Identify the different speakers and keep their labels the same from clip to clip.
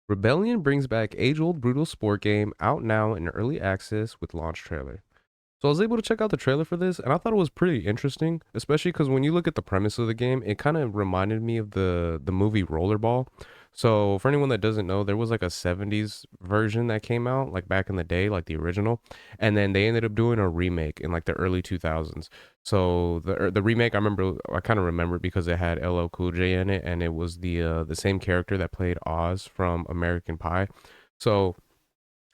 Speaker 1: Rebellion brings back age-old brutal sport game out now in early access with launch trailer. So I was able to check out the trailer for this, and I thought it was pretty interesting, especially because when you look at the premise of the game, it kind of reminded me of the movie Rollerball. So for anyone that doesn't know, there was like a 70s version that came out like back in the day, like the original, and then they ended up doing a remake in like the early 2000s. So the remake, I kind of remember because it had LL Cool J in it, and it was the same character that played Oz from American Pie. So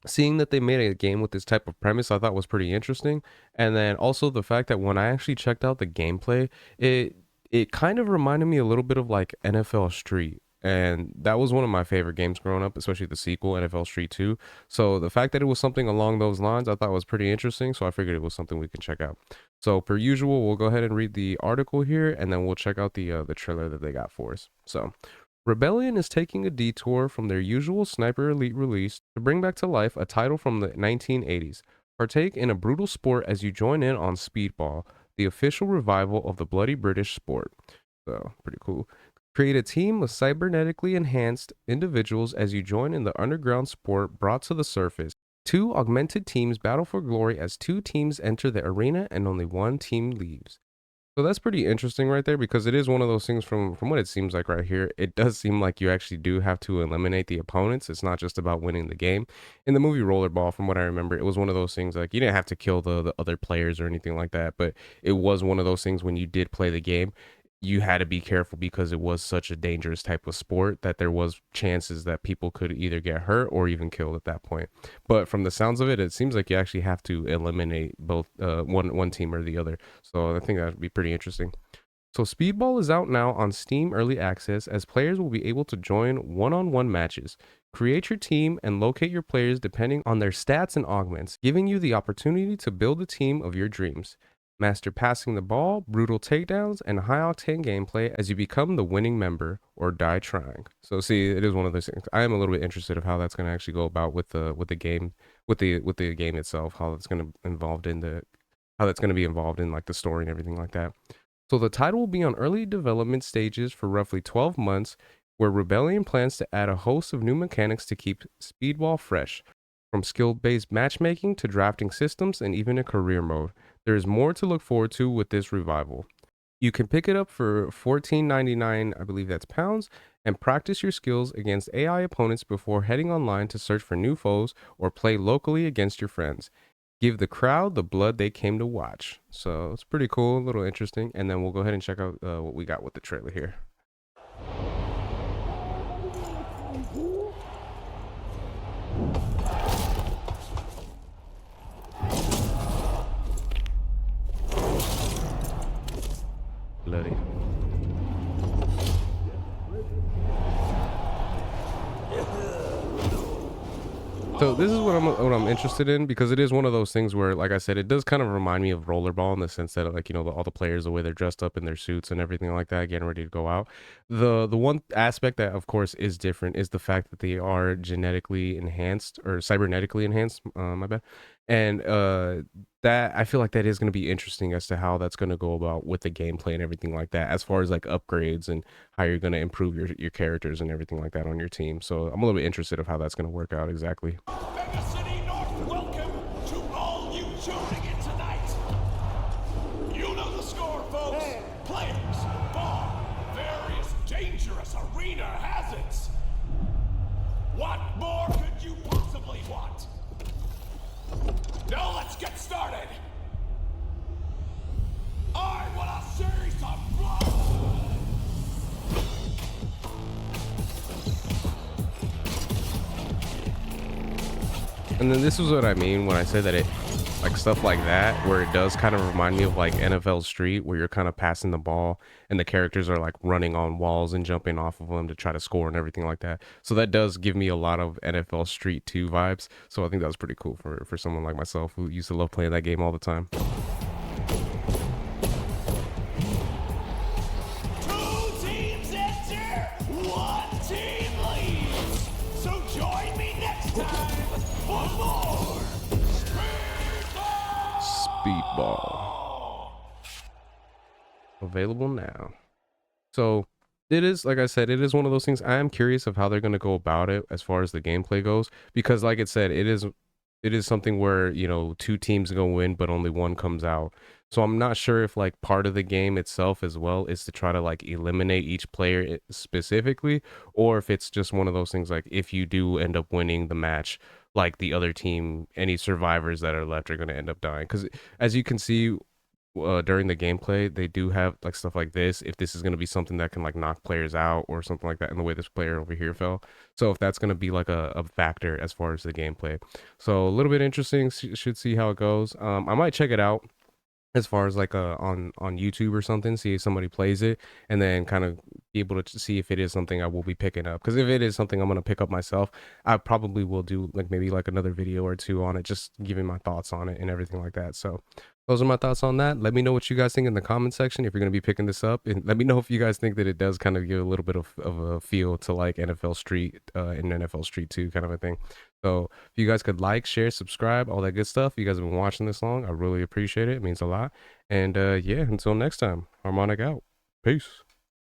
Speaker 1: seeing that they made a game with this type of premise I thought was pretty interesting, and then also the fact that when I actually checked out the gameplay, it kind of reminded me a little bit of like NFL Street, and that was one of my favorite games growing up, especially the sequel NFL Street 2. So the fact that it was something along those lines I thought was pretty interesting, so I figured it was something we can check out. So per usual, we'll go ahead and read the article here, and then we'll check out the trailer that they got for us. So Rebellion is taking a detour from their usual Sniper Elite release to bring back to life a title from the 1980s. Partake in a brutal sport as you join in on Speedball, the official revival of the bloody British sport. So, pretty cool. Create a team of cybernetically enhanced individuals as you join in the underground sport brought to the surface. Two augmented teams battle for glory as two teams enter the arena and only one team leaves. So that's pretty interesting right there because it is one of those things from what it seems like right here. It does seem like you actually do have to eliminate the opponents. It's not just about winning the game. In the movie Rollerball, from what I remember, it was one of those things like you didn't have to kill the other players or anything like that, but it was one of those things when you did play the game, you had to be careful because it was such a dangerous type of sport that there was chances that people could either get hurt or even killed at that point. But from the sounds of it, it seems like you actually have to eliminate both one team or the other. So I think that would be pretty interesting. So Speedball is out now on Steam Early Access as players will be able to join one-on-one matches. Create your team and locate your players depending on their stats and augments, giving you the opportunity to build a team of your dreams. Master passing the ball, brutal takedowns, and high octane gameplay as you become the winning member or die trying. So see, it is one of those things. I am a little bit interested of how that's going to actually go about with the game with the game itself, how it's going to involved in the how that's going to be involved in like the story and everything like that. So the title will be on early development stages for roughly 12 months, where Rebellion plans to add a host of new mechanics to keep Speedball fresh, from skill-based matchmaking to drafting systems and even a career mode. There is more to look forward to with this revival. You can pick it up for $14.99, I believe that's pounds, and practice your skills against AI opponents before heading online to search for new foes or play locally against your friends. Give the crowd the blood they came to watch. So it's pretty cool, a little interesting. And then we'll go ahead and check out what we got with the trailer here. Bloody. So this is what I'm interested in because it is one of those things where, like I said, it does kind of remind me of Rollerball in the sense that, like, all the players, the way they're dressed up in their suits and everything like that, getting ready to go out. The one aspect that, of course, is different is the fact that they are genetically enhanced or cybernetically enhanced. My bad. And that I feel like that is going to be interesting as to how that's going to go about with the gameplay and everything like that, as far as like upgrades and how you're going to improve your characters and everything like that on your team. So I'm a little bit interested of how that's going to work out exactly.
Speaker 2: Mega City North, welcome to all you tuning in tonight. You know the score, folks. Players, ball, various dangerous arena hazards. What more could you possibly want? Now let's get started. I want a series of blood.
Speaker 1: And then this is what I mean when I say that it, like stuff like that, where it does kind of remind me of like NFL Street, where you're kind of passing the ball and the characters are like running on walls and jumping off of them to try to score and everything like that. So that does give me a lot of NFL Street 2 vibes. So I think that was pretty cool for someone like myself who used to love playing that game all the time.
Speaker 2: Two teams enter, one team leaves. So join me next time for more
Speaker 1: Speedball. Available now. So It is, like I said, it is one of those things. I am curious of how they're going to go about it as far as the gameplay goes, because, like it said, it is something where two teams go in, but only one comes out. So I'm not sure if like part of the game itself as well is to try to like eliminate each player specifically, or if it's just one of those things like if you do end up winning the match, like the other team, any survivors that are left are going to end up dying. Because as you can see, during the gameplay, they do have like stuff like this. If this is going to be something that can like knock players out or something like that, in the way this player over here fell. So if that's going to be like a factor as far as the gameplay, so a little bit interesting. Should see how it goes. I might check it out as far as like on YouTube or something, see if somebody plays it, and then kind of be able to see if it is something I will be picking up. Because if it is something I'm gonna pick up myself, I probably will do like maybe like another video or two on it, just giving my thoughts on it and everything like that. So those are my thoughts on that. Let me know what you guys think in the comment section if you're gonna be picking this up, and let me know if you guys think that it does kind of give a little bit of a feel to like NFL Street and NFL Street 2 kind of a thing. So if you guys could like, share, subscribe, all that good stuff. You guys have been watching this long. I really appreciate it. It means a lot. And yeah, until next time, Harmonic out. Peace.